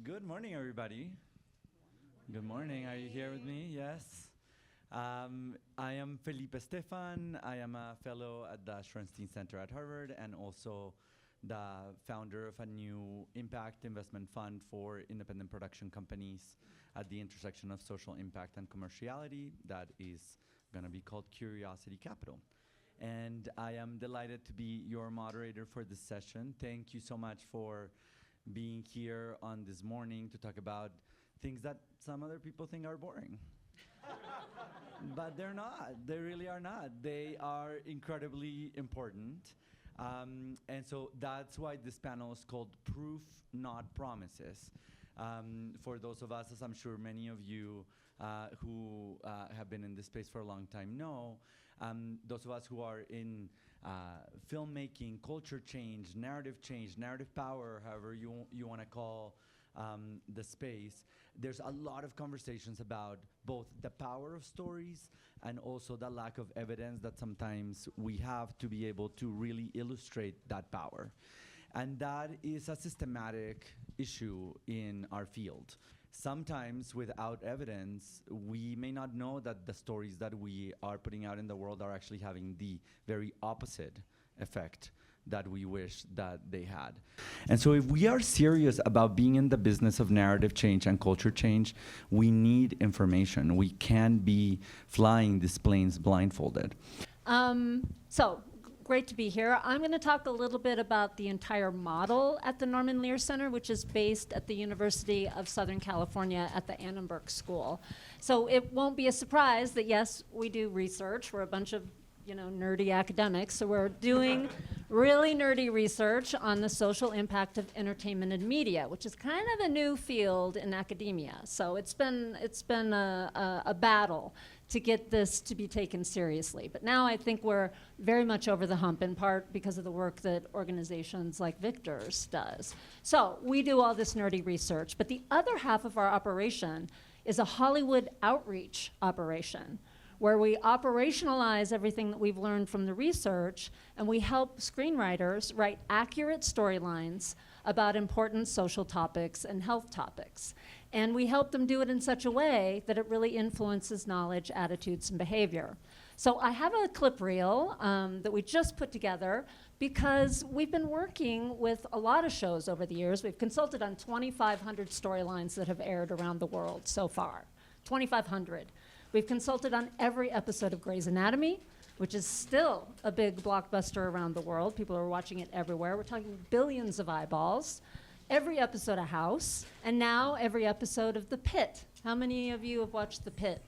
Good morning, everybody. Good morning. Are you here with me? Yes. I am Felipe Estefan. I am a fellow at the Sundance Center at Harvard and also the founder of a new impact investment fund for independent production companies at the intersection of social impact and commerciality that is going to be called Curiosity Capital. And I am delighted to be your moderator for this session. Thank you so much for being here on this morning to talk about things that some other people think are boring. But they're not. They really are not. They are incredibly important. And so that's why this panel is called Proof, Not Promises. For those of us, as I'm sure many of you who have been in this space for a long time know, those of us who are in filmmaking, culture change, narrative power, however you want to call the space, there's a lot of conversations about both the power of stories and also the lack of evidence that sometimes we have to be able to really illustrate that power. And that is a systematic issue in our field. Sometimes without evidence, we may not know that the stories that we are putting out in the world are actually having the very opposite effect that we wish that they had. And so if we are serious about being in the business of narrative change and culture change, we need information. We can't be flying these planes blindfolded. So great to be here. I'm going to talk a little bit about the entire model at the Norman Lear Center, which is based at the University of Southern California at the Annenberg School. So it won't be a surprise that, yes, we do research. We're a bunch of nerdy academics. So we're doing really nerdy research on the social impact of entertainment and media, which is kind of a new field in academia. So it's been a battle to get this to be taken seriously. But now I think we're very much over the hump, in part because of the work that organizations like Victor's does. So we do all this nerdy research, but the other half of our operation is a Hollywood outreach operation, where we operationalize everything that we've learned from the research, and we help screenwriters write accurate storylines about important social topics and health topics. And we help them do it in such a way that it really influences knowledge, attitudes, and behavior. So I have a clip reel that we just put together because we've been working with a lot of shows over the years. We've consulted on 2,500 storylines that have aired around the world so far, 2,500. We've consulted on every episode of Grey's Anatomy, which is still a big blockbuster around the world. People are watching it everywhere. We're talking billions of eyeballs. Every episode of House, and now every episode of The Pitt. How many of you have watched The Pitt?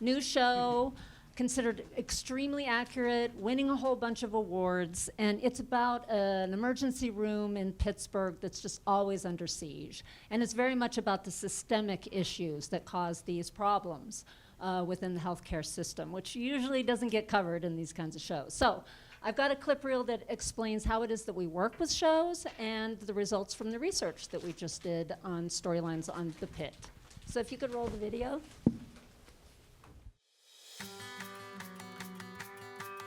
New show, considered extremely accurate, winning a whole bunch of awards, and it's about an emergency room in Pittsburgh that's just always under siege. And it's very much about the systemic issues that cause these problems within the healthcare system, which usually doesn't get covered in these kinds of shows. So I've got a clip reel that explains how it is that we work with shows and the results from the research that we just did on storylines on The Pitt. So if you could roll the video.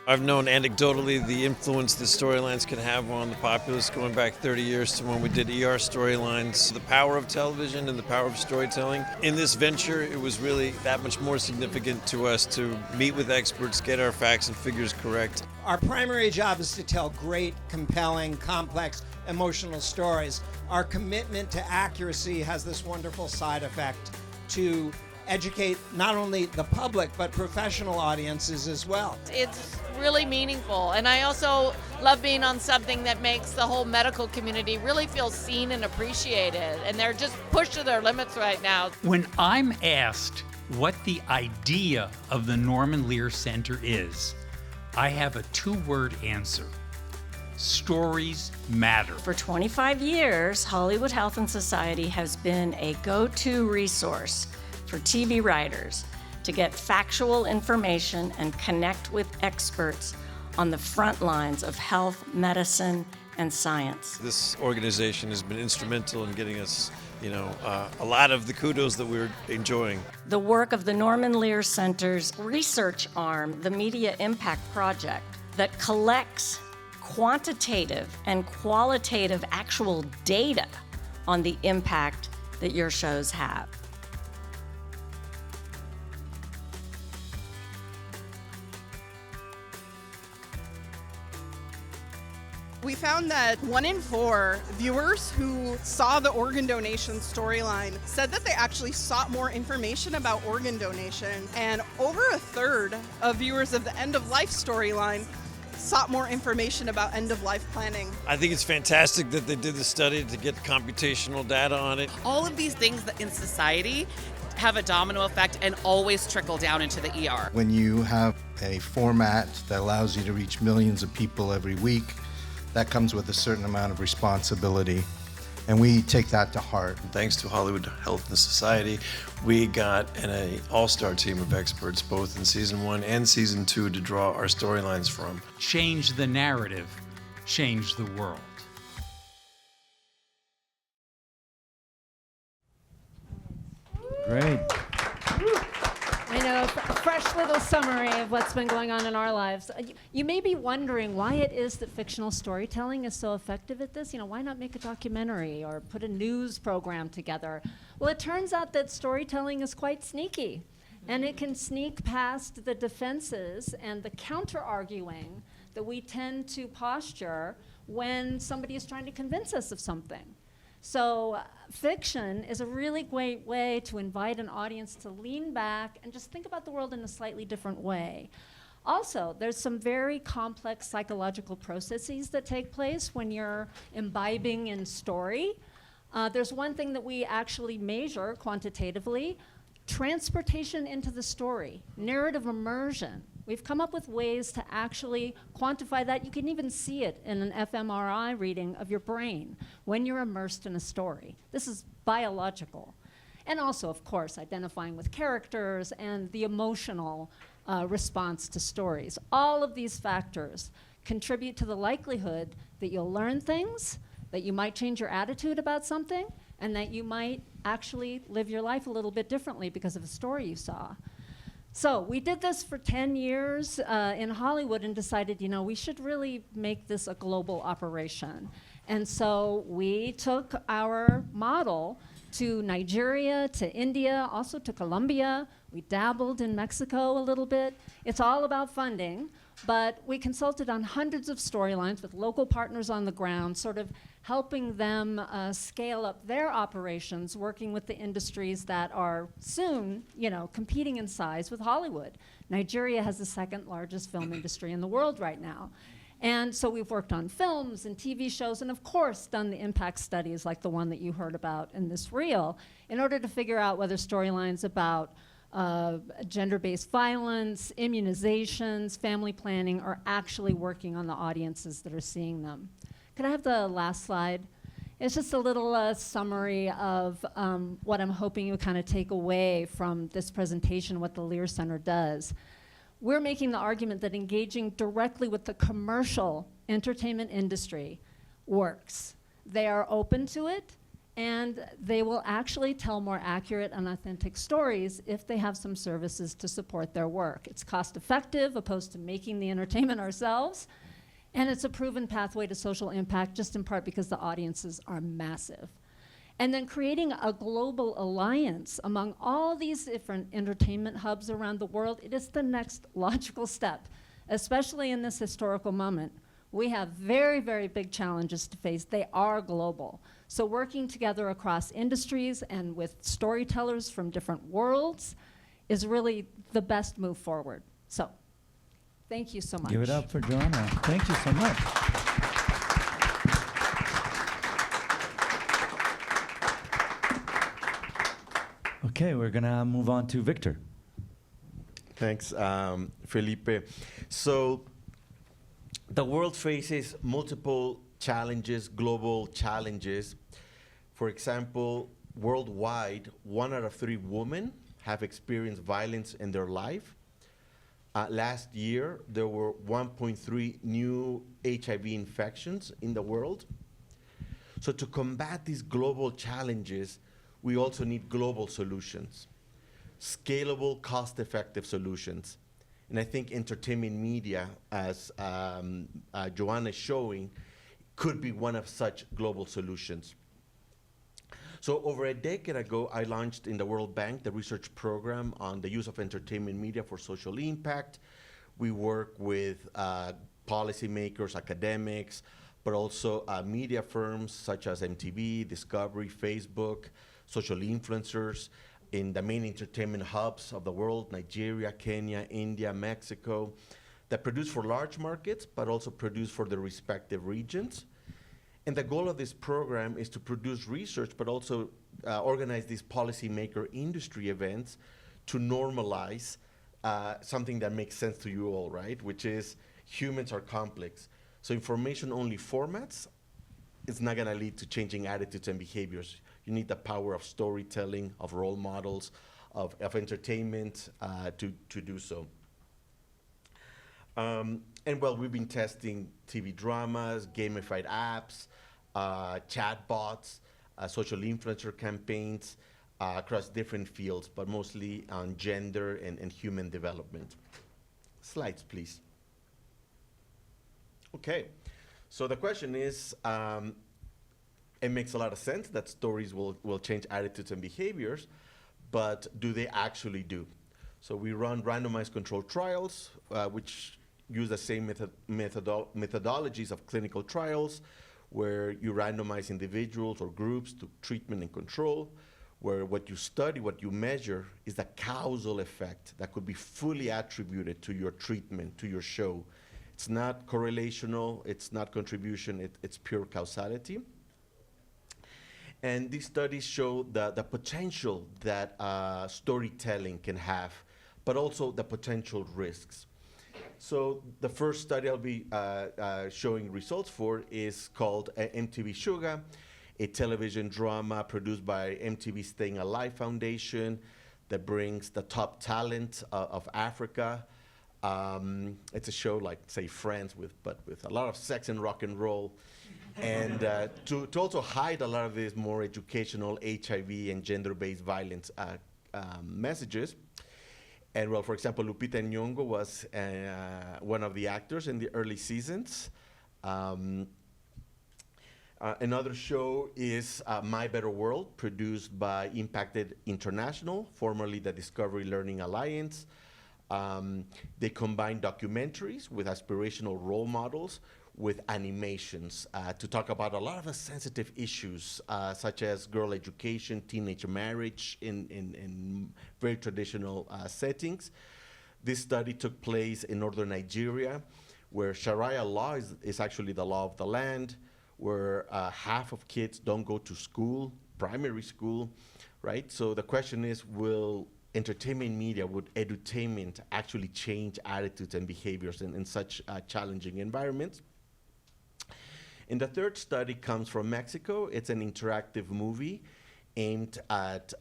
I've known anecdotally the influence the storylines can have on the populace going back 30 years to when we did ER storylines. The power of television and the power of storytelling. In this venture, it was really that much more significant to us to meet with experts, get our facts and figures correct. Our primary job is to tell great, compelling, complex, emotional stories. Our commitment to accuracy has this wonderful side effect to educate not only the public, but professional audiences as well. It's really meaningful, and I also love being on something that makes the whole medical community really feel seen and appreciated, and they're just pushed to their limits right now. When I'm asked what the idea of the Norman Lear Center is, I have a two-word answer. Stories matter. For 25 years, Hollywood Health and Society has been a go-to resource for TV writers to get factual information and connect with experts on the front lines of health, medicine, and science. This organization has been instrumental in getting us, a lot of the kudos that we're enjoying. The work of the Norman Lear Center's research arm, the Media Impact Project, that collects quantitative and qualitative actual data on the impact that your shows have. We found that 1 in 4 viewers who saw the organ donation storyline said that they actually sought more information about organ donation, and over a third of viewers of the end-of-life storyline sought more information about end-of-life planning. I think it's fantastic that they did the study to get computational data on it. All of these things that in society have a domino effect and always trickle down into the ER. When you have a format that allows you to reach millions of people every week, that comes with a certain amount of responsibility, and we take that to heart. Thanks to Hollywood Health and Society, we got an all-star team of experts, both in season 1 and season 2, to draw our storylines from. Change the narrative, change the world. Great. I know, a fresh little summary of what's been going on in our lives. You may be wondering why it is that fictional storytelling is so effective at this. Why not make a documentary or put a news program together? Well, it turns out that storytelling is quite sneaky, and it can sneak past the defenses and the counter-arguing that we tend to posture when somebody is trying to convince us of something. So fiction is a really great way to invite an audience to lean back and just think about the world in a slightly different way. Also, there's some very complex psychological processes that take place when you're imbibing in story. There's one thing that we actually measure quantitatively: transportation into the story, narrative immersion. We've come up with ways to actually quantify that. You can even see it in an fMRI reading of your brain when you're immersed in a story. This is biological. And also, of course, identifying with characters and the emotional response to stories. All of these factors contribute to the likelihood that you'll learn things, that you might change your attitude about something, and that you might actually live your life a little bit differently because of a story you saw. So we did this for 10 years in Hollywood and decided, we should really make this a global operation. And so we took our model to Nigeria, to India, also to Colombia. We dabbled in Mexico a little bit. It's all about funding, but we consulted on hundreds of storylines with local partners on the ground, sort of helping them scale up their operations, working with the industries that are soon, competing in size with Hollywood. Nigeria has the second largest film industry in the world right now. And so we've worked on films and TV shows and, of course, done the impact studies like the one that you heard about in this reel in order to figure out whether storylines about gender-based violence, immunizations, family planning are actually working on the audiences that are seeing them. Could I have the last slide? It's just a little summary of what I'm hoping you kind of take away from this presentation, what the Lear Center does. We're making the argument that engaging directly with the commercial entertainment industry works. They are open to it, and they will actually tell more accurate and authentic stories if they have some services to support their work. It's cost effective opposed to making the entertainment ourselves. And it's a proven pathway to social impact, just in part because the audiences are massive. And then creating a global alliance among all these different entertainment hubs around the world, it is the next logical step, especially in this historical moment. We have very, very big challenges to face. They are global. So working together across industries and with storytellers from different worlds is really the best move forward. So. Thank you so much. Give it up for Johanna. Thank you so much. Okay, we're gonna move on to Victor. Thanks, Felipe. So the world faces multiple challenges, global challenges. For example, worldwide, 1 out of 3 women have experienced violence in their life. Last year, there were 1.3 new HIV infections in the world. So to combat these global challenges, we also need global solutions, scalable, cost-effective solutions. And I think entertainment media, as Johanna is showing, could be one of such global solutions. So over a decade ago, I launched in the World Bank the research program on the use of entertainment media for social impact. We work with policymakers, academics, but also media firms such as MTV, Discovery, Facebook, social influencers in the main entertainment hubs of the world, Nigeria, Kenya, India, Mexico, that produce for large markets, but also produce for the respective regions. And the goal of this program is to produce research, but also organize these policymaker industry events to normalize something that makes sense to you all, right? Which is humans are complex. So information-only formats is not gonna lead to changing attitudes and behaviors. You need the power of storytelling, of role models, of entertainment to do so. And well, we've been testing TV dramas, gamified apps, chatbots, social influencer campaigns across different fields, but mostly on gender and human development. Slides, please. Okay, so the question is, it makes a lot of sense that stories will change attitudes and behaviors, but do they actually do? So we run randomized controlled trials, which use the same methodologies of clinical trials, where you randomize individuals or groups to treatment and control, where what you study, what you measure, is the causal effect that could be fully attributed to your treatment, to your show. It's not correlational, it's not contribution, it's pure causality. And these studies show the potential that storytelling can have, but also the potential risks. So the first study I'll be showing results for is called MTV Shuga, a television drama produced by MTV Staying Alive Foundation that brings the top talent of Africa. It's a show like, say, Friends, but with a lot of sex and rock and roll. And to also hide a lot of these more educational HIV and gender-based violence messages. And well, for example, Lupita Nyong'o was one of the actors in the early seasons. Another show is My Better World, produced by Impacted International, formerly the Discovery Learning Alliance. They combine documentaries with aspirational role models with animations to talk about a lot of the sensitive issues, such as girl education, teenage marriage in very traditional settings. This study took place in northern Nigeria, where Sharia law is actually the law of the land, where half of kids don't go to school, primary school, right? So the question is, will entertainment media, would edutainment actually change attitudes and behaviors in such challenging environments? And the third study comes from Mexico. It's an interactive movie aimed at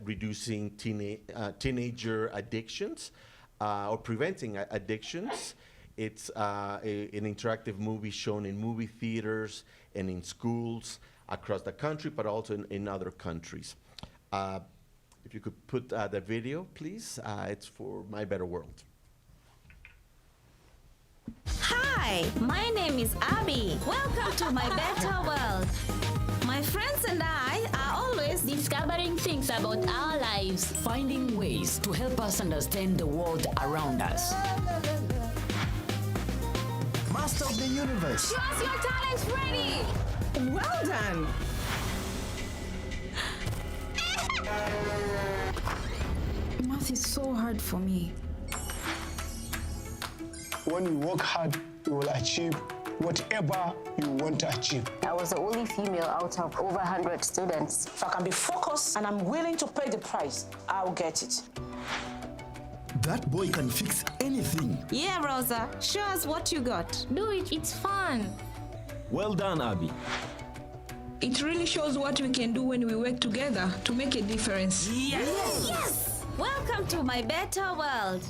reducing teenager addictions or preventing addictions. It's an interactive movie shown in movie theaters and in schools across the country, but also in other countries. If you could put the video, please. It's for My Better World. Hi, my name is Abby. Welcome to My Better World. My friends and I are always discovering things about our lives, finding ways to help us understand the world around us. Master of the universe. Show us your talents ready. Well done. Math is so hard for me. When you work hard, you will achieve whatever you want to achieve. I was the only female out of over 100 students. If I can be focused and I'm willing to pay the price, I'll get it. That boy can fix anything. Yeah, Rosa. Show us what you got. Do it. It's fun. Well done, Abby. It really shows what we can do when we work together to make a difference. Yes! Yes! Welcome to My Better World.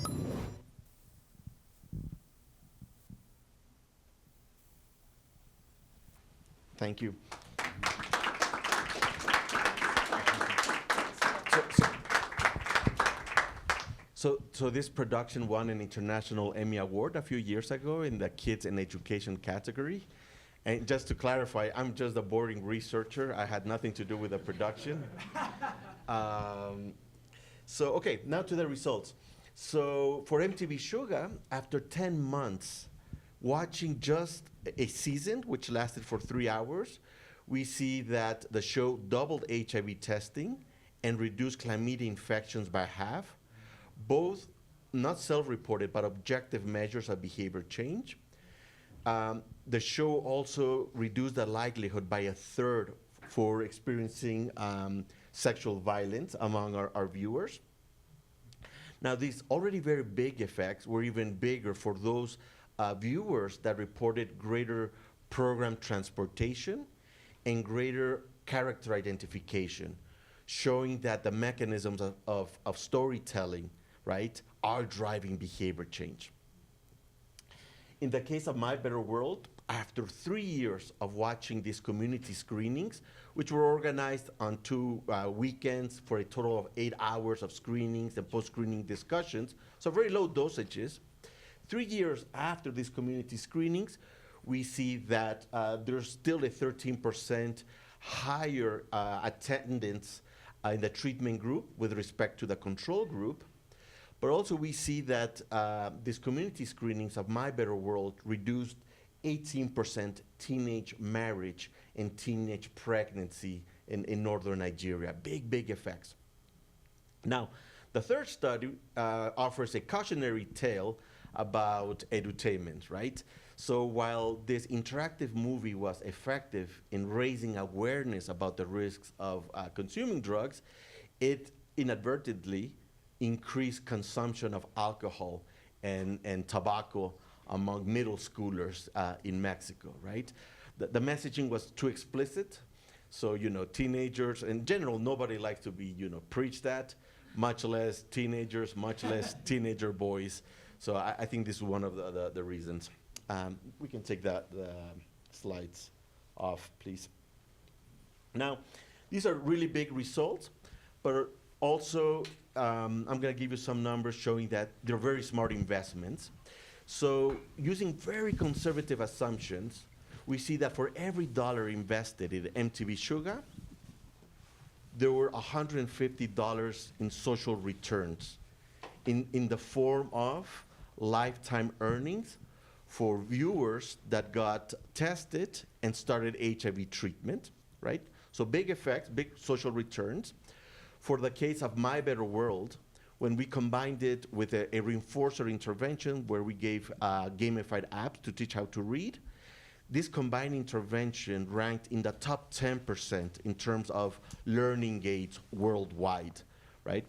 Thank you. So this production won an International Emmy Award a few years ago in the Kids and Education category. And just to clarify, I'm just a boring researcher. I had nothing to do with the production. So, okay, now to the results. So for MTV Shuga, after 10 months, watching just a season, which lasted for 3 hours, we see that the show doubled HIV testing and reduced chlamydia infections by half, both not self-reported, but objective measures of behavior change. The show also reduced the likelihood by a third for experiencing sexual violence among our viewers. Now, these already very big effects were even bigger for those viewers that reported greater program transportation and greater character identification, showing that the mechanisms of storytelling, right, are driving behavior change. In the case of My Better World, after 3 years of watching these community screenings, which were organized on 2 weekends for a total of 8 hours of screenings and post-screening discussions, so very low dosages, 3 years after these community screenings, we see that there's still a 13% higher attendance in the treatment group with respect to the control group. But also we see that these community screenings of My Better World reduced 18% teenage marriage and teenage pregnancy in northern Nigeria. Big, big effects. Now, the third study offers a cautionary tale about edutainment, right? So while this interactive movie was effective in raising awareness about the risks of consuming drugs, it inadvertently increased consumption of alcohol and tobacco among middle schoolers in Mexico, right? The messaging was too explicit. So, teenagers, in general, nobody likes to be, preached at, much less teenagers, much less teenager boys. So I think this is one of the reasons. We can take the slides off, please. Now, these are really big results, but also, I'm going to give you some numbers showing that they're very smart investments. So using very conservative assumptions, we see that for every dollar invested in MTV Shuga, there were $150 in social returns in the form of lifetime earnings for viewers that got tested and started HIV treatment, right? So big effects, big social returns. For the case of My Better World, when we combined it with a reinforcer intervention where we gave gamified apps to teach how to read, this combined intervention ranked in the top 10% in terms of learning aids worldwide, right?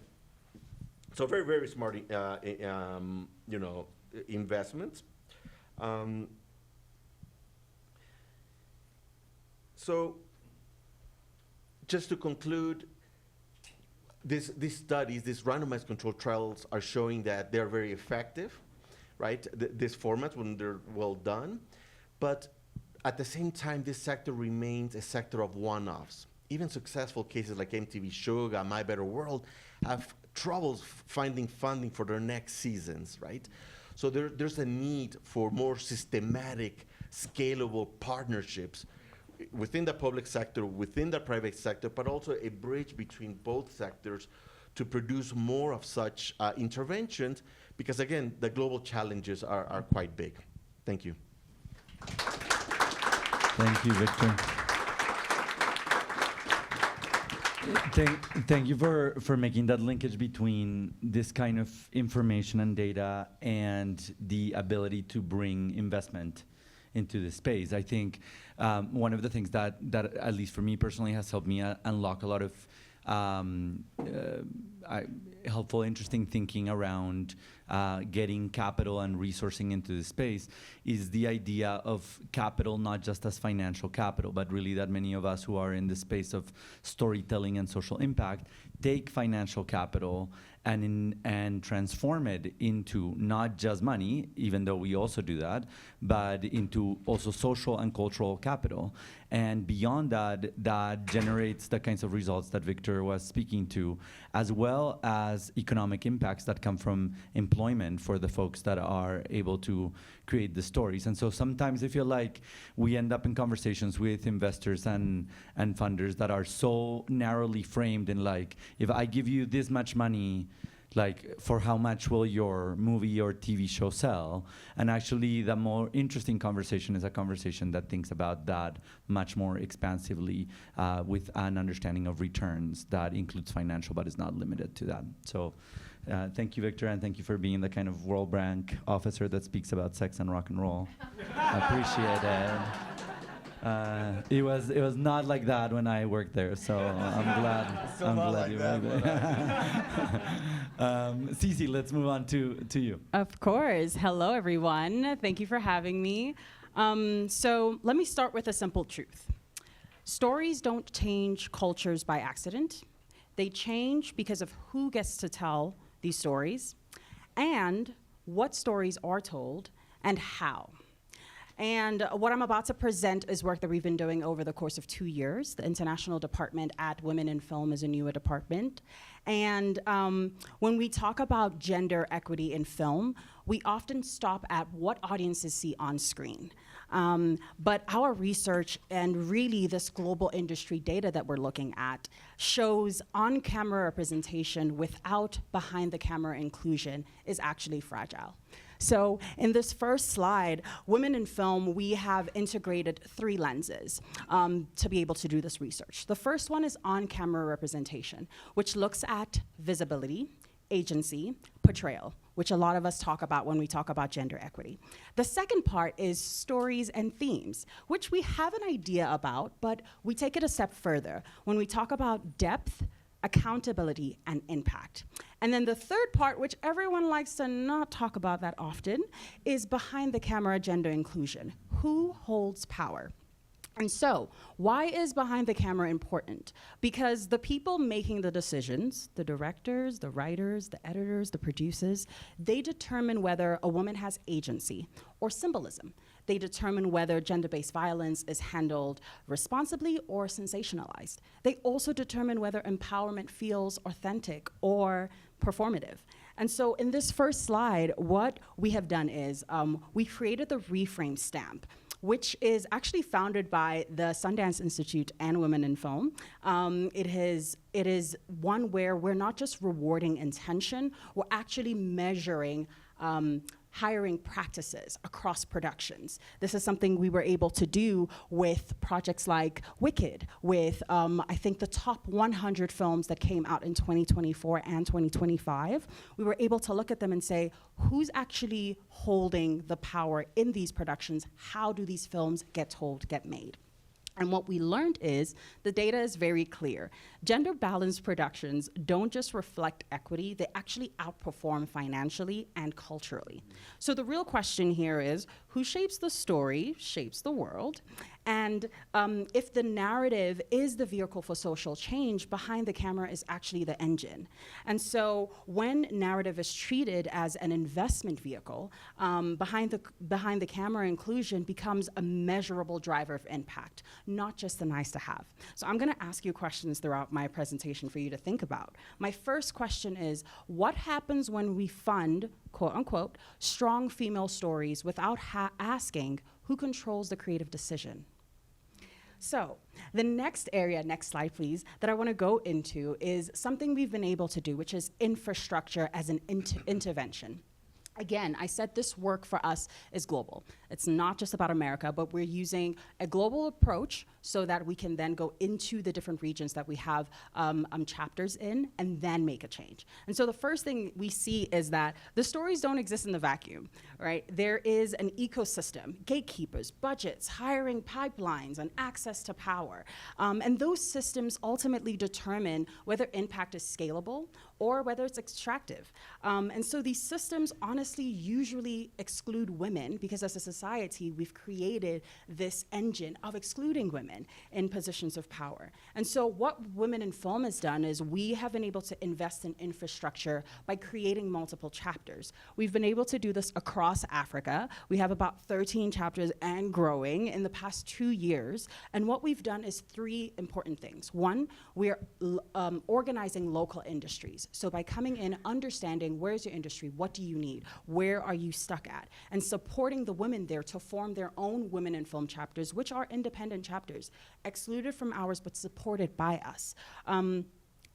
So very, very smart, investments. So just to conclude, these studies, these randomized controlled trials are showing that they're very effective, right? These formats when they're well done. But at the same time, this sector remains a sector of one-offs. Even successful cases like MTV Shuga, My Better World have troubles finding funding for their next seasons, right? So there's a need for more systematic, scalable partnerships within the public sector, within the private sector, but also a bridge between both sectors to produce more of such interventions, because again, the global challenges are quite big. Thank you. Thank you, Victor. Thank you for making that linkage between this kind of information and data and the ability to bring investment into the space. I think one of the things that at least for me personally has helped me unlock a lot of helpful, interesting thinking around getting capital and resourcing into the space is the idea of capital not just as financial capital, but really that many of us who are in the space of storytelling and social impact take financial capital and transform it into not just money, even though we also do that, but into also social and cultural capital. And beyond that, that generates the kinds of results that Victor was speaking to, as well well as economic impacts that come from employment for the folks that are able to create the stories. And so sometimes I feel like we end up in conversations with investors and funders that are so narrowly framed in like, if I give you this much money, like, for how much will your movie or TV show sell? And actually, the more interesting conversation is a conversation that thinks about that much more expansively with an understanding of returns that includes financial, but is not limited to that. So thank you, Victor, and thank you for being the kind of World Bank officer that speaks about sex and rock and roll. I appreciate it. It was not like that when I worked there, so I'm glad you made it. Cece, let's move on to you. Of course. Hello, everyone. Thank you for having me. So let me start with a simple truth. Stories don't change cultures by accident. They change because of who gets to tell these stories and what stories are told and how. And what I'm about to present is work that we've been doing over the course of 2 years. The International Department at Women in Film is a newer department. And when we talk about gender equity in film, we often stop at what audiences see on screen. But our research and really this global industry data that we're looking at shows on-camera representation without behind-the-camera inclusion is actually fragile. So in this first slide, Women in Film, we have integrated 3 lenses to be able to do this research. The first one is on-camera representation, which looks at visibility, agency, portrayal, which a lot of us talk about when we talk about gender equity. The second part is stories and themes, which we have an idea about, but we take it a step further when we talk about depth, accountability, and impact. And then the third part, which everyone likes to not talk about that often, is behind the camera gender inclusion. Who holds power? And so, why is behind the camera important? Because the people making the decisions, the directors, the writers, the editors, the producers, they determine whether a woman has agency or symbolism. They determine whether gender-based violence is handled responsibly or sensationalized. They also determine whether empowerment feels authentic or performative. And so in this first slide, what we have done is we created the reframe stamp, which is actually founded by the Sundance Institute and Women in Film. It is one where we're not just rewarding intention, we're actually measuring hiring practices across productions. This is something we were able to do with projects like Wicked, with I think the top 100 films that came out in 2024 and 2025. We were able to look at them and say, who's actually holding the power in these productions? How do these films get told, get made? And what we learned is the data is very clear. Gender balanced productions don't just reflect equity, they actually outperform financially and culturally. So the real question here is, who shapes the story, shapes the world? And if the narrative is the vehicle for social change, behind the camera is actually the engine. And so when narrative is treated as an investment vehicle, behind the camera inclusion becomes a measurable driver of impact, not just a nice to have. So I'm gonna ask you questions throughout my presentation for you to think about. My first question is, what happens when we fund, quote unquote, strong female stories without asking who controls the creative decision? So the next area, next slide please, that I want to go into is something we've been able to do, which is infrastructure as an intervention. Again, I said this work for us is global. It's not just about America, but we're using a global approach so that we can then go into the different regions that we have chapters in and then make a change. And so the first thing we see is that the stories don't exist in the vacuum, right? There is an ecosystem, gatekeepers, budgets, hiring pipelines, and access to power. And those systems ultimately determine whether impact is scalable or whether it's extractive. And so these systems honestly usually exclude women because as a society, we've created this engine of excluding women in positions of power. And so what Women in Film has done is we have been able to invest in infrastructure by creating multiple chapters. We've been able to do this across Africa. We have about 13 chapters and growing in the past 2 years. And what we've done is 3 important things. One, we're organizing local industries. So by coming in, understanding where's your industry, what do you need, where are you stuck at, and supporting the women there to form their own women in film chapters, which are independent chapters, excluded from ours but supported by us.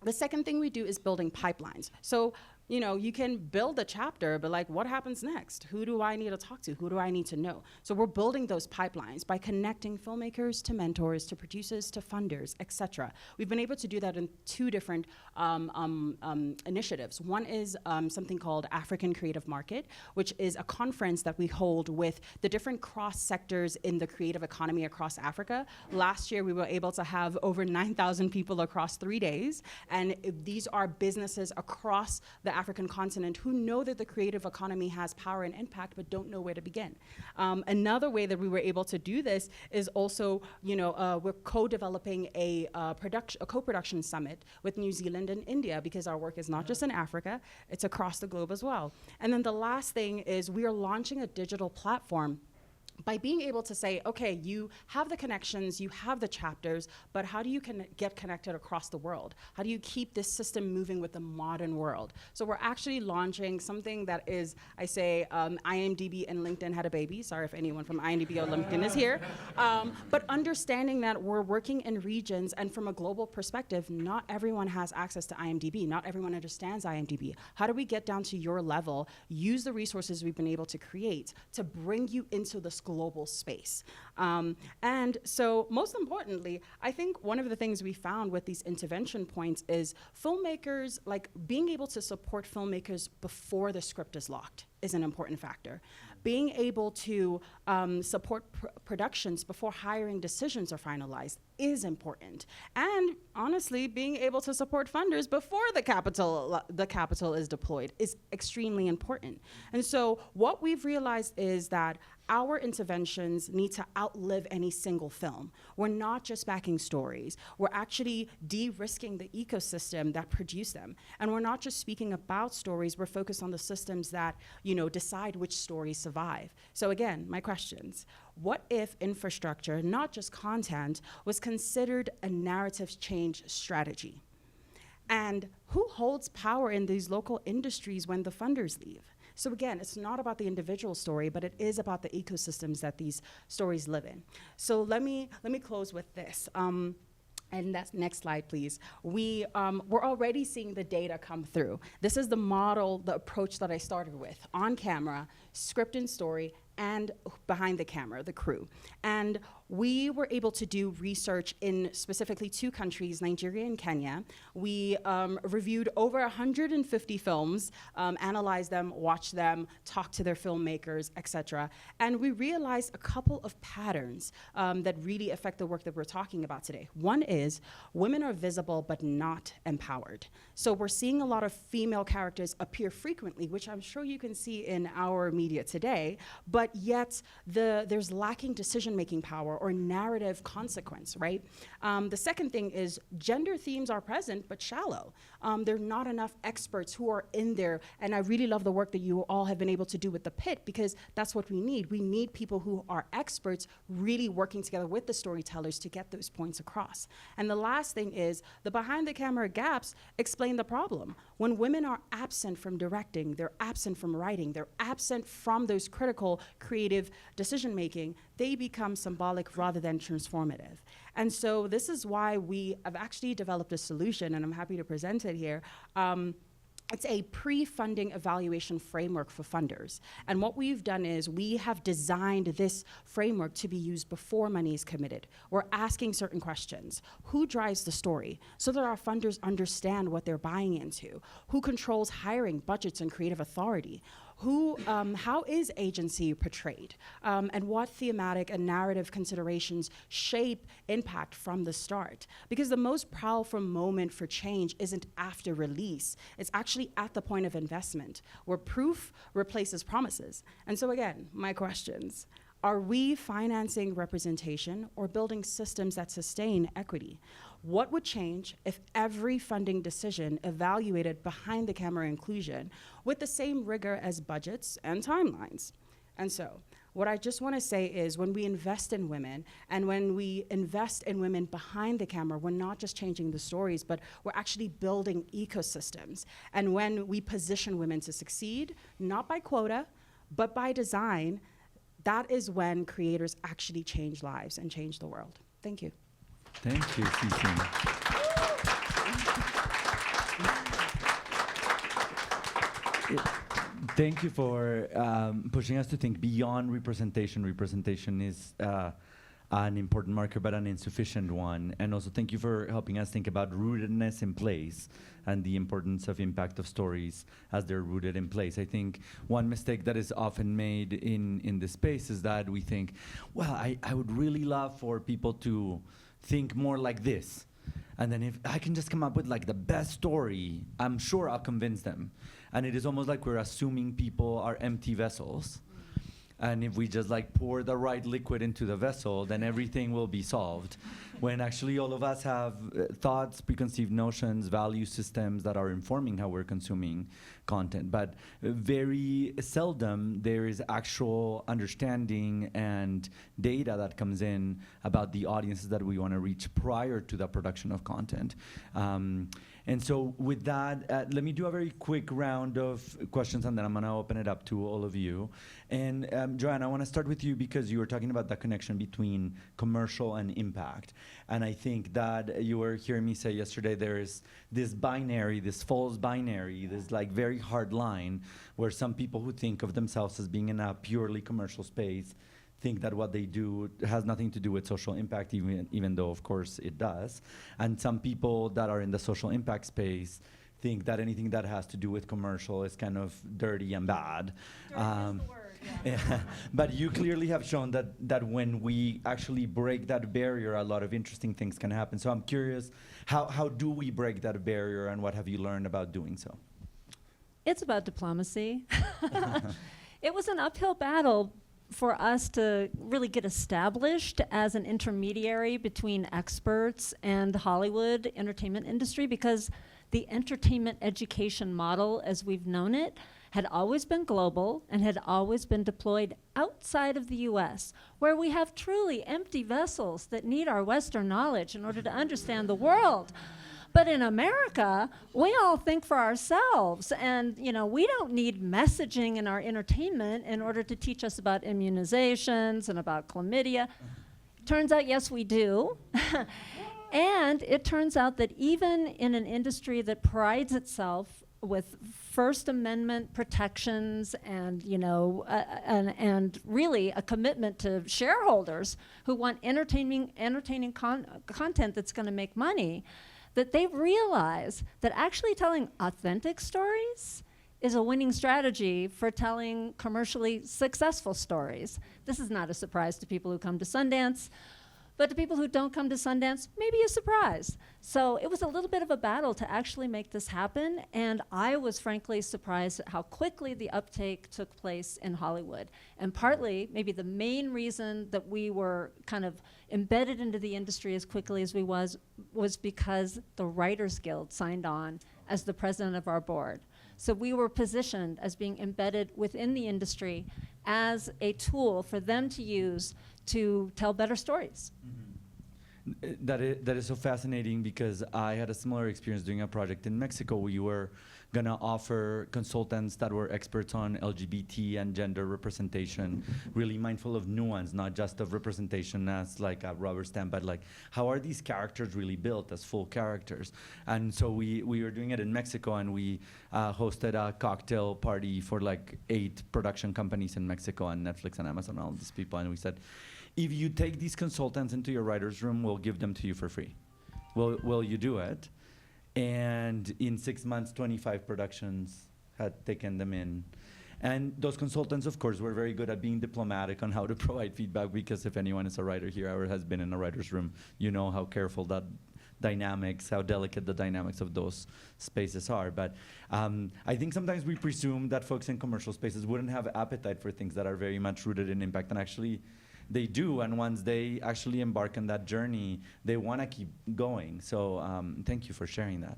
The second thing we do is building pipelines. So, you know, you can build a chapter, but like, what happens next? Who do I need to talk to? Who do I need to know? So we're building those pipelines by connecting filmmakers to mentors, to producers, to funders, etc. We've been able to do that in two different initiatives. One is something called African Creative Market, which is a conference that we hold with the different cross sectors in the creative economy across Africa. Last year, we were able to have over 9,000 people across 3 days. And these are businesses across the African continent who know that the creative economy has power and impact, but don't know where to begin. Another way that we were able to do this is also, you know, we're co-developing a co-production summit with New Zealand and India, because our work is not just in Africa, it's across the globe as well. And then the last thing is we are launching a digital platform by being able to say, okay, you have the connections, you have the chapters, but how do you get connected across the world? How do you keep this system moving with the modern world? So we're actually launching something that is, I say, IMDb and LinkedIn had a baby. Sorry if anyone from IMDb or LinkedIn is here. But understanding that we're working in regions, and from a global perspective, not everyone has access to IMDb. Not everyone understands IMDb. How do we get down to your level, use the resources we've been able to create to bring you into this global space? And so most importantly, I think one of the things we found with these intervention points is filmmakers, like being able to support filmmakers before the script is locked is an important factor. Being able to support productions before hiring decisions are finalized is important. And honestly, being able to support funders before the capital is deployed is extremely important. And so what we've realized is that our interventions need to outlive any single film. We're not just backing stories. We're actually de-risking the ecosystem that produce them. And we're not just speaking about stories, we're focused on the systems that, you know, decide which stories survive. So again, my questions. What if infrastructure, not just content, was considered a narrative change strategy? And who holds power in these local industries when the funders leave? So again, it's not about the individual story, but it is about the ecosystems that these stories live in. So let me close with this. And that's next slide, please. We're already seeing the data come through. This is the model, the approach that I started with: on camera, script and story, and behind the camera, the crew. And we were able to do research in specifically 2 countries, Nigeria and Kenya. We reviewed over 150 films, analyzed them, watched them, talked to their filmmakers, etc. And we realized a couple of patterns that really affect the work that we're talking about today. One is women are visible but not empowered. So we're seeing a lot of female characters appear frequently, which I'm sure you can see in our media today, but yet there's lacking decision-making power or narrative consequence, right? The second thing is gender themes are present, but shallow. There are not enough experts who are in there, and I really love the work that you all have been able to do with the Pitt, because that's what we need. We need people who are experts really working together with the storytellers to get those points across. And the last thing is the behind-the-camera gaps explain the problem. When women are absent from directing, they're absent from writing, they're absent from those critical creative decision-making, they become symbolic rather than transformative. And so this is why we have actually developed a solution, and I'm happy to present it here. It's a pre-funding evaluation framework for funders. And what we've done is we have designed this framework to be used before money is committed. We're asking certain questions. Who drives the story? So that our funders understand what they're buying into. Who controls hiring, budgets, and creative authority? How is agency portrayed? And what thematic and narrative considerations shape impact from the start? Because the most powerful moment for change isn't after release, it's actually at the point of investment, where proof replaces promises. And so again, my questions. Are we financing representation or building systems that sustain equity? What would change if every funding decision evaluated behind the camera inclusion with the same rigor as budgets and timelines? And so, What I just want to say is when we invest in women and when we invest in women behind the camera, we're not just changing the stories, but we're actually building ecosystems. And when we position women to succeed, not by quota, but by design, that is when creators actually change lives and change the world. Thank you. Thank you, Cecilia. Thank you for pushing us to think beyond representation. Representation is an important marker, but an insufficient one. And also thank you for helping us think about rootedness in place and the importance of impact of stories as they're rooted in place. I think one mistake that is often made in this space is that we think, well, I would really love for people to think more like this. And then if I can just come up with like the best story, I'm sure I'll convince them. And it is almost like we're assuming people are empty vessels. And if we just like pour the right liquid into the vessel, then everything will be solved. When actually all of us have thoughts, preconceived notions, value systems that are informing how we're consuming content. But very seldom there is actual understanding and data that comes in about the audiences that we want to reach prior to the production of content. And so with that, let me do a very quick round of questions, and then I'm going to open it up to all of you. And Johanna, I want to start with you because you were talking about the connection between commercial and impact. And I think that you were hearing me say yesterday there is this binary, this false binary, this like very hard line where some people who think of themselves as being in a purely commercial space think that what they do has nothing to do with social impact, even though, of course, it does. And some people that are in the social impact space think that anything that has to do with commercial is kind of dirty and bad. Dirty is the word, yeah. But you clearly have shown that when we actually break that barrier, a lot of interesting things can happen. So I'm curious, how do we break that barrier, and what have you learned about doing so? It's about diplomacy. It was an uphill battle for us to really get established as an intermediary between experts and the Hollywood entertainment industry, because the entertainment education model as we've known it had always been global and had always been deployed outside of the US, where we have truly empty vessels that need our Western knowledge in order to understand the world. But in America, we all think for ourselves, and we don't need messaging in our entertainment in order to teach us about immunizations and about chlamydia. Turns out, yes, we do. And it turns out that even in an industry that prides itself with First Amendment protections and and really a commitment to shareholders who want entertaining content that's going to make money, that they realize that actually telling authentic stories is a winning strategy for telling commercially successful stories. This is not a surprise to people who come to Sundance, but to people who don't come to Sundance, maybe a surprise. So it was a little bit of a battle to actually make this happen, and I was frankly surprised at how quickly the uptake took place in Hollywood. And partly, maybe the main reason that we were kind of embedded into the industry as quickly as we was because the Writers Guild signed on as the president of our board. So we were positioned as being embedded within the industry as a tool for them to use to tell better stories. Mm-hmm. That is so fascinating, because I had a similar experience doing a project in Mexico. We were gonna offer consultants that were experts on LGBT and gender representation, really mindful of nuance, not just of representation as like a rubber stamp, but like how are these characters really built as full characters? And so we were doing it in Mexico, and we hosted a cocktail party for like 8 production companies in Mexico, and Netflix and Amazon, all these people, and we said, if you take these consultants into your writer's room, we'll give them to you for free. Will you do it? And in 6 months, 25 productions had taken them in. And those consultants, of course, were very good at being diplomatic on how to provide feedback, because if anyone is a writer here or has been in a writer's room, you know how careful that dynamics, how delicate the dynamics of those spaces are. But I think sometimes we presume that folks in commercial spaces wouldn't have appetite for things that are very much rooted in impact, and actually they do, and once they actually embark on that journey, they want to keep going. So thank you for sharing that.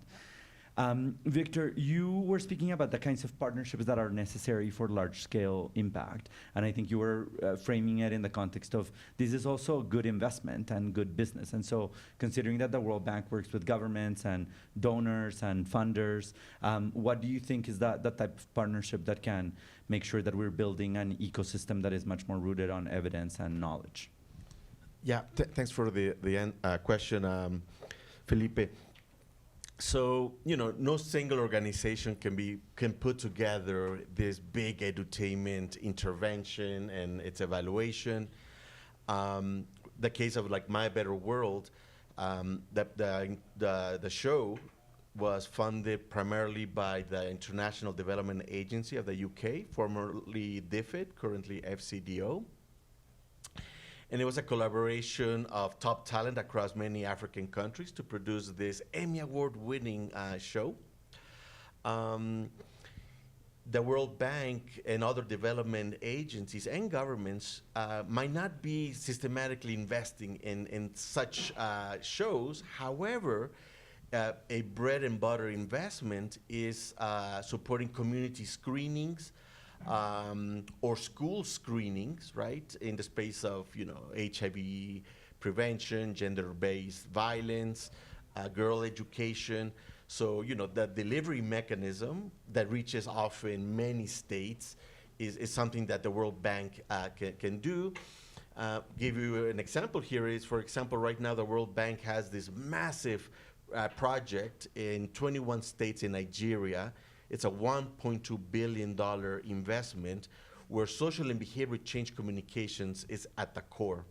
Victor, you were speaking about the kinds of partnerships that are necessary for large-scale impact, and I think you were framing it in the context of this is also good investment and good business. And so, considering that the World Bank works with governments and donors and funders, what do you think is that type of partnership that can make sure that we're building an ecosystem that is much more rooted on evidence and knowledge? Yeah, thanks for the question, Felipe. So, no single organization can put together this big edutainment intervention and its evaluation. The case of like My Better World, the show was funded primarily by the International Development Agency of the UK, formerly DFID, currently FCDO. And it was a collaboration of top talent across many African countries to produce this Emmy Award-winning show. The World Bank and other development agencies and governments might not be systematically investing in such shows. However, a bread and butter investment is supporting community screenings, or school screenings, right, in the space of, HIV prevention, gender-based violence, girl education. So, the delivery mechanism that reaches often many states is something that the World Bank can do. Give you an example here is, for example, right now the World Bank has this massive project in 21 states in Nigeria. It's a $1.2 billion investment where social and behavior change communications is at the core.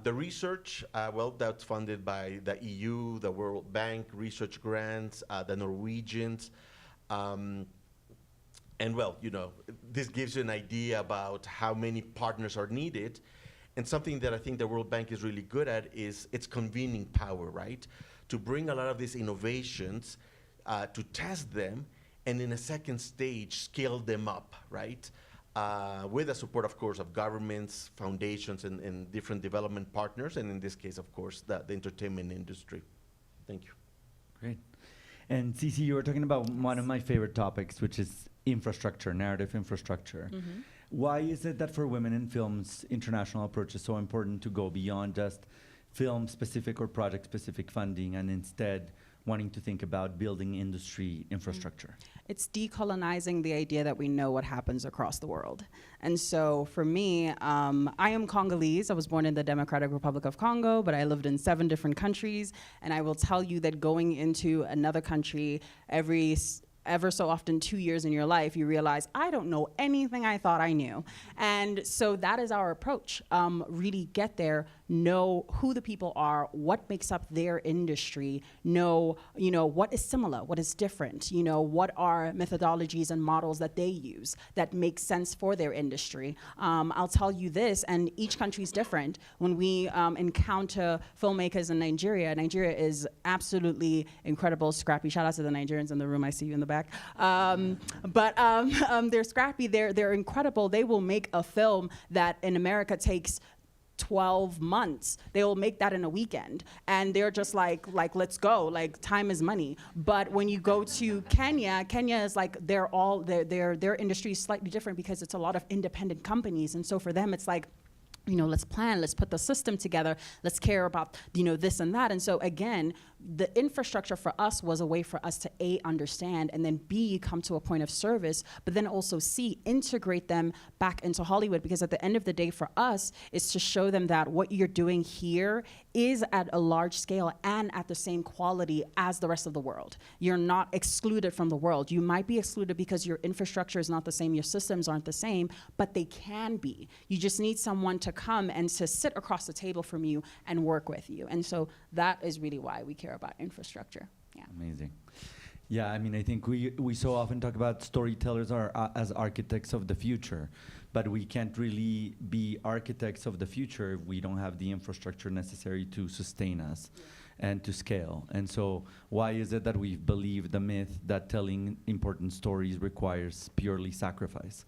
The research, that's funded by the EU, the World Bank, research grants, the Norwegians. This gives you an idea about how many partners are needed. And something that I think the World Bank is really good at is its convening power, right? To bring a lot of these innovations, to test them, and in a second stage, scale them up, right? With the support, of course, of governments, foundations, and different development partners, and in this case, of course, the entertainment industry. Thank you. Great. And Cici, you were talking about one of my favorite topics, which is infrastructure, narrative infrastructure. Mm-hmm. Why is it that for women in films, international approach is so important to go beyond just film-specific or project-specific funding and instead wanting to think about building industry infrastructure? It's decolonizing the idea that we know what happens across the world. And so for me, I am Congolese. I was born in the Democratic Republic of Congo, but I lived in 7 different countries. And I will tell you that going into another country ever so often 2 years in your life, you realize, I don't know anything I thought I knew. And so that is our approach. Really get there, know who the people are, what makes up their industry, know, what is similar, what is different, what are methodologies and models that they use that make sense for their industry. I'll tell you this, and each country is different. When we encounter filmmakers in Nigeria is absolutely incredible, scrappy. Shout out to the Nigerians in the room, I see you in the back. But they're scrappy, they're incredible. They will make a film that in America takes 12 months. They will make that in a weekend. And they're just like let's go, like time is money. But when you go to Kenya is like their industry is slightly different because it's a lot of independent companies. And so for them, it's like, let's plan, let's put the system together, let's care about, this and that. And so again, the infrastructure for us was a way for us to A, understand, and then B, come to a point of service, but then also C, integrate them back into Hollywood, because at the end of the day for us is to show them that what you're doing here is at a large scale and at the same quality as the rest of the world. You're not excluded from the world. You might be excluded because your infrastructure is not the same, your systems aren't the same, but they can be. You just need someone to come and to sit across the table from you and work with you. And so that is really why we care about infrastructure. Yeah. Amazing. Yeah, I mean, I think we so often talk about storytellers as architects of the future, but we can't really be architects of the future if we don't have the infrastructure necessary to sustain us and to scale. And so why is it that we believe the myth that telling important stories requires purely sacrifice?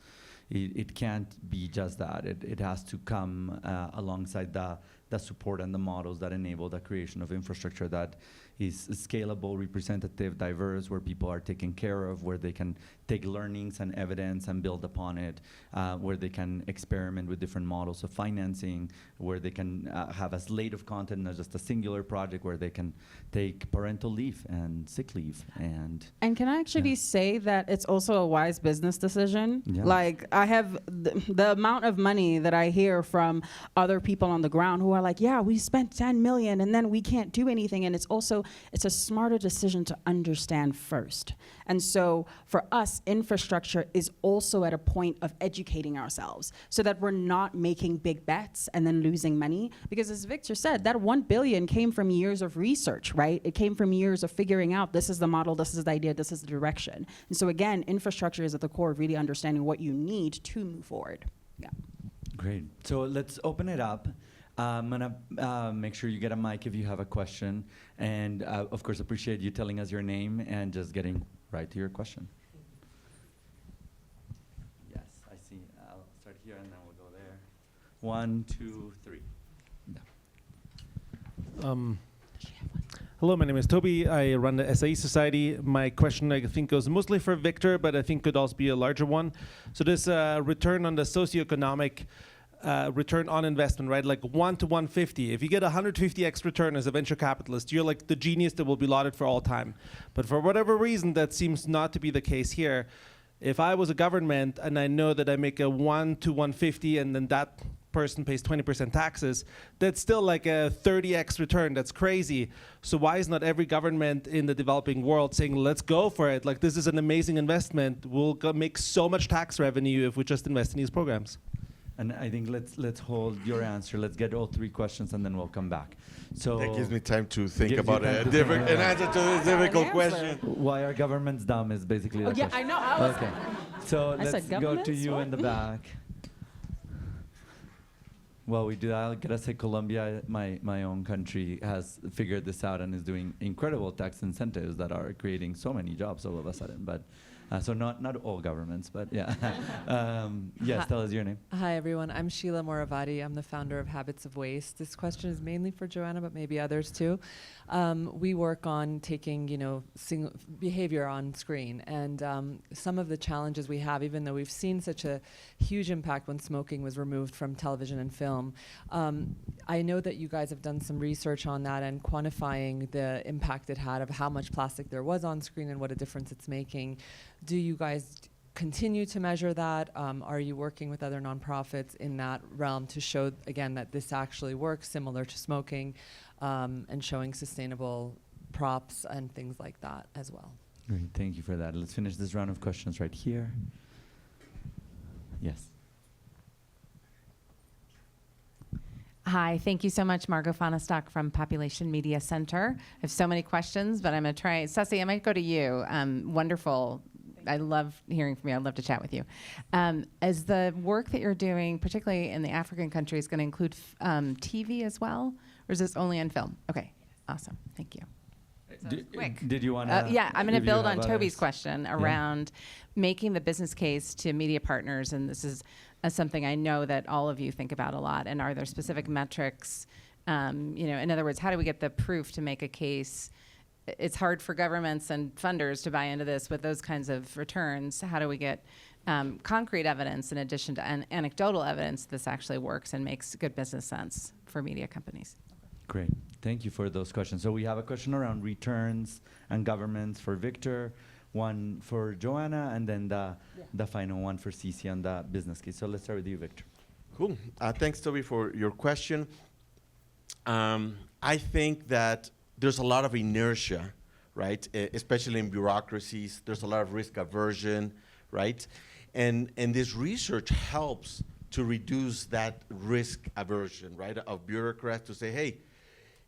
It can't be just that. It has to come alongside the support and the models that enable the creation of infrastructure that is scalable, representative, diverse, where people are taken care of, where they can take learnings and evidence and build upon it, where they can experiment with different models of financing, where they can have a slate of content, not just a singular project, where they can take parental leave and sick leave. And can I actually say that it's also a wise business decision? Yeah. Like, I have the amount of money that I hear from other people on the ground who are like, yeah, we spent 10 million and then we can't do anything. And it's a smarter decision to understand first. And so for us, infrastructure is also at a point of educating ourselves so that we're not making big bets and then losing money. Because as Victor said, that 1 billion came from years of research, right? It came from years of figuring out this is the model, this is the idea, this is the direction. And so again, infrastructure is at the core of really understanding what you need to move forward. Yeah. Great. So let's open it up. I'm gonna make sure you get a mic if you have a question. And of course, appreciate you telling us your name and just getting right to your question. Yes, I see. I'll start here and then we'll go there. 1, 2, 3. Hello, my name is Toby. I run the SAE Society. My question, I think, goes mostly for Victor, but I think could also be a larger one. So this return on the socioeconomic return on investment, right? Like 1 to 150. If you get 150x return as a venture capitalist, you're like the genius that will be lauded for all time. But for whatever reason, that seems not to be the case here. If I was a government and I know that I make a 1 to 150 and then that person pays 20% taxes, that's still like a 30x return. That's crazy. So why is not every government in the developing world saying, let's go for it? Like, this is an amazing investment. We'll make so much tax revenue if we just invest in these programs. And I think let's hold your answer. Let's get all 3 questions and then we'll come back. So that gives me time to think about an answer to this difficult question. Why are governments dumb is basically the question. I know. Okay. So let's go to you in the back. Well, we do. I gotta say, Colombia, my own country, has figured this out and is doing incredible tax incentives that are creating so many jobs all of a sudden. But so not all governments, but yeah. Yes, tell us your name. Hi, everyone. I'm Sheila Moravati. I'm the founder of Habits of Waste. This question is mainly for Johanna, but maybe others too. We work on taking, behavior on screen, and some of the challenges we have, even though we've seen such a huge impact when smoking was removed from television and film, I know that you guys have done some research on that and quantifying the impact it had of how much plastic there was on screen and what a difference it's making. Do you guys continue to measure that? Are you working with other nonprofits in that realm to show, again, that this actually works similar to smoking, and showing sustainable props and things like that as well? Great, thank you for that. Let's finish this round of questions right here. Yes. Hi, thank you so much, Margot Fonestock from Population Media Center. I have so many questions, but I'm going to try. Ceci, I might go to you. Wonderful. I love hearing from you. I'd love to chat with you. Is the work that you're doing, particularly in the African countries, going to include TV as well? Or is this only on film? Okay, awesome. Thank you. Quick. Did you want to? Yeah, I'm going to build on Toby's question around making the business case to media partners, and this is something I know that all of you think about a lot. And are there specific metrics? In other words, how do we get the proof to make a case? It's hard for governments and funders to buy into this with those kinds of returns. How do we get concrete evidence in addition to anecdotal evidence this actually works and makes good business sense for media companies? Great. Thank you for those questions. So we have a question around returns and governments for Victor, one for Johanna, and then the final one for Ceci on the business case. So let's start with you, Victor. Cool. Thanks, Toby, for your question. I think that there's a lot of inertia, right? Especially in bureaucracies. There's a lot of risk aversion, right? And this research helps to reduce that risk aversion, right? Of bureaucrats to say, hey,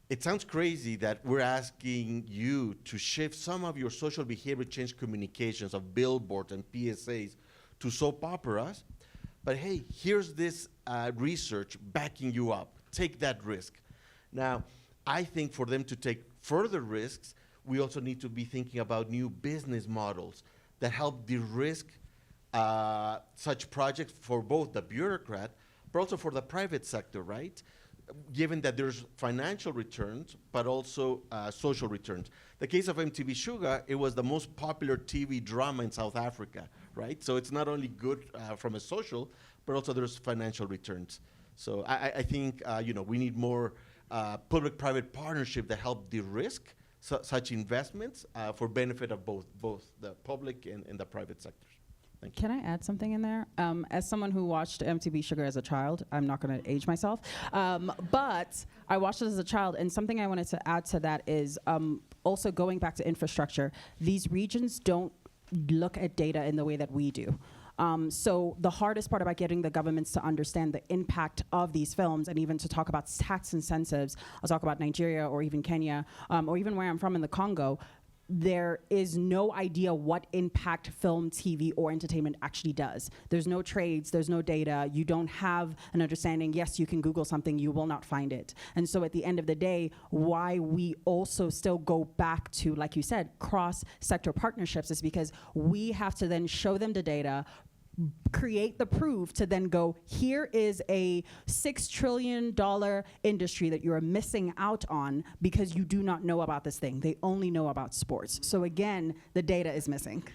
it sounds crazy that we're asking you to shift some of your social behavior change communications of billboards and PSAs to soap operas, but hey, here's this research backing you up. Take that risk. Now, I think for them to take further risks, we also need to be thinking about new business models that help de-risk such projects for both the bureaucrat, but also for the private sector, right? given that there's financial returns, but also social returns. The case of MTV Shuga, it was the most popular TV drama in South Africa, right? So it's not only good from a social, but also there's financial returns. So I think we need more public-private partnership that help de-risk such investments for benefit of both the public and the private sectors. Thank you. Can I add something in there? As someone who watched MTV Shuga as a child, I'm not going to age myself, but I watched it as a child, and something I wanted to add to that is also going back to infrastructure. These regions don't look at data in the way that we do. So the hardest part about getting the governments to understand the impact of these films and even to talk about tax incentives, I'll talk about Nigeria or even Kenya, or even where I'm from in the Congo, there is no idea what impact film, TV, or entertainment actually does. There's no trades, there's no data, you don't have an understanding. Yes, you can Google something, you will not find it. And so at the end of the day, why we also still go back to, like you said, cross-sector partnerships is because we have to then show them the data, create the proof to then go, here is a $6 trillion industry that you're missing out on because you do not know about this thing. They only know about sports. So again, the data is missing.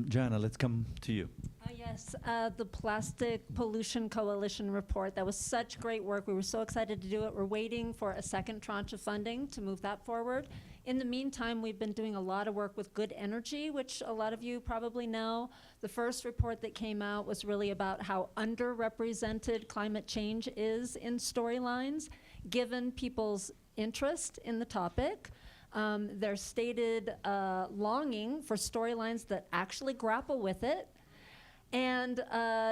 Johanna, let's come to you. Yes, the Plastic Pollution Coalition report. That was such great work. We were so excited to do it. We're waiting for a second tranche of funding to move that forward. In the meantime, we've been doing a lot of work with Good Energy, which a lot of you probably know. The first report that came out was really about how underrepresented climate change is in storylines, given people's interest in the topic. Their stated longing for storylines that actually grapple with it. And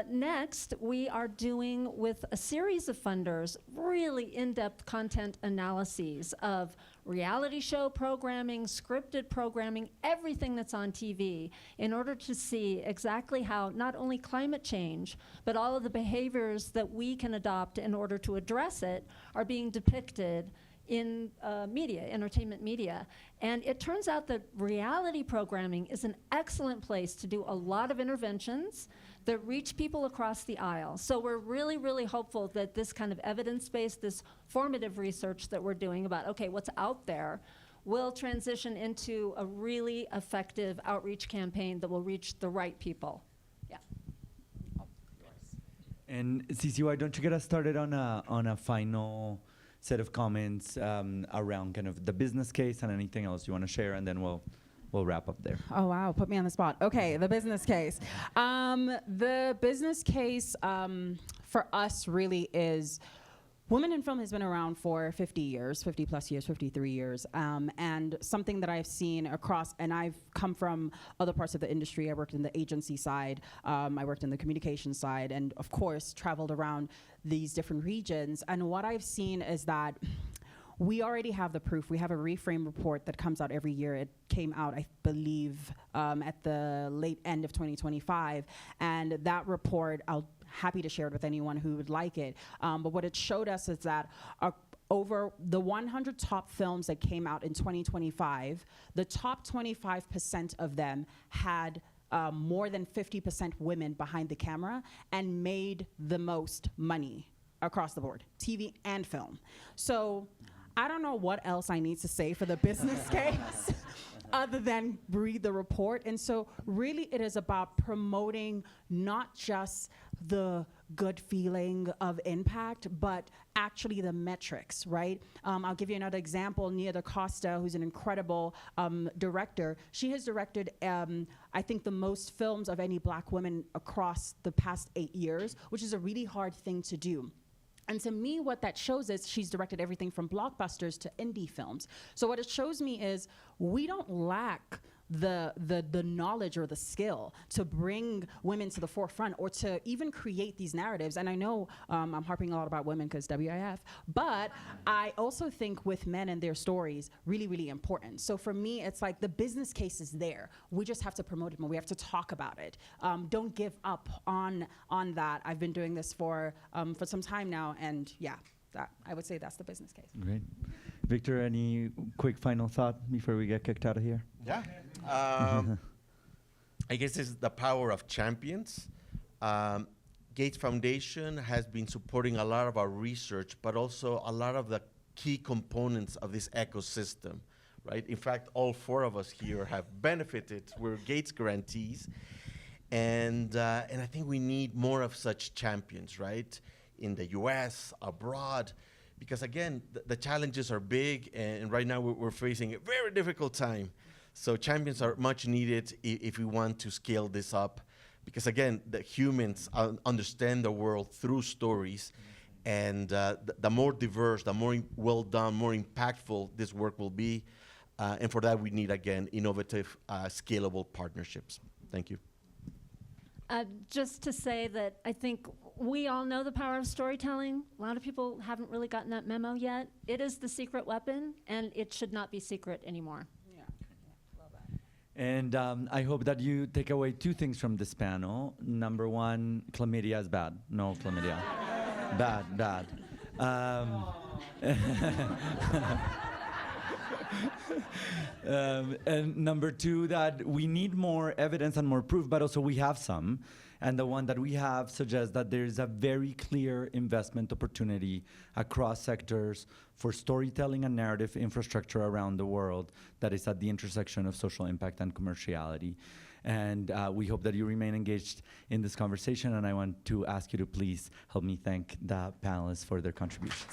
next, we are doing with a series of funders really in-depth content analyses of reality show programming, scripted programming, everything that's on TV, in order to see exactly how not only climate change, but all of the behaviors that we can adopt in order to address it are being depicted in media, entertainment media. And it turns out that reality programming is an excellent place to do a lot of interventions that reach people across the aisle. So we're really, really hopeful that this kind of evidence-based, this formative research that we're doing about, okay, what's out there, will transition into a really effective outreach campaign that will reach the right people. Yeah. And Cici, why don't you get us started on a final set of comments around kind of the business case and anything else you want to share, and then we'll wrap up there. Oh, wow, put me on the spot. Okay, the business case. The business case for us really is, women in film has been around for 50 years, 50 plus years, 53 years, and something that I've seen across, and I've come from other parts of the industry. I worked in the agency side, I worked in the communication side, and of course traveled around these different regions. And what I've seen is that we already have the proof. We have a reframe report that comes out every year. It came out, I believe, at the late end of 2025. And that report, I'll happy to share it with anyone who would like it. But what it showed us is that over the 100 top films that came out in 2025, the top 25% of them had more than 50% women behind the camera and made the most money across the board, TV and film. So I don't know what else I need to say for the business case other than read the report. And so really it is about promoting not just the good feeling of impact, but actually the metrics, right? I'll give you another example. Nia DaCosta, who's an incredible director, she has directed, I think, the most films of any Black woman across the past 8 years, which is a really hard thing to do. And to me, what that shows is she's directed everything from blockbusters to indie films. So what it shows me is we don't lack the knowledge or the skill to bring women to the forefront or to even create these narratives. And I know I'm harping a lot about women because WIF, but I also think with men and their stories, really, really important. So for me, it's like the business case is there. We just have to promote it more. We have to talk about it. Don't give up on that. I've been doing this for some time now, and yeah, I would say that's the business case. Great. Victor, any quick final thought before we get kicked out of here? Yeah. I guess it's the power of champions. Gates Foundation has been supporting a lot of our research, but also a lot of the key components of this ecosystem, right? In fact, all 4 of us here have benefited. We're Gates grantees. And I think we need more of such champions, right? In the US, abroad, because again, the challenges are big, and right now we're facing a very difficult time. So champions are much needed if we want to scale this up, because again, the humans understand the world through stories, and the more diverse, the more well done, more impactful this work will be, and for that we need, again, innovative, scalable partnerships. Thank you. Just to say that I think we all know the power of storytelling. A lot of people haven't really gotten that memo yet. It is the secret weapon, and it should not be secret anymore. And I hope that you take away 2 things from this panel. Number 1, chlamydia is bad. No chlamydia. Bad. And number 2, that we need more evidence and more proof, but also we have some. And the one that we have suggests that there is a very clear investment opportunity across sectors for storytelling and narrative infrastructure around the world that is at the intersection of social impact and commerciality. And we hope that you remain engaged in this conversation, and I want to ask you to please help me thank the panelists for their contributions.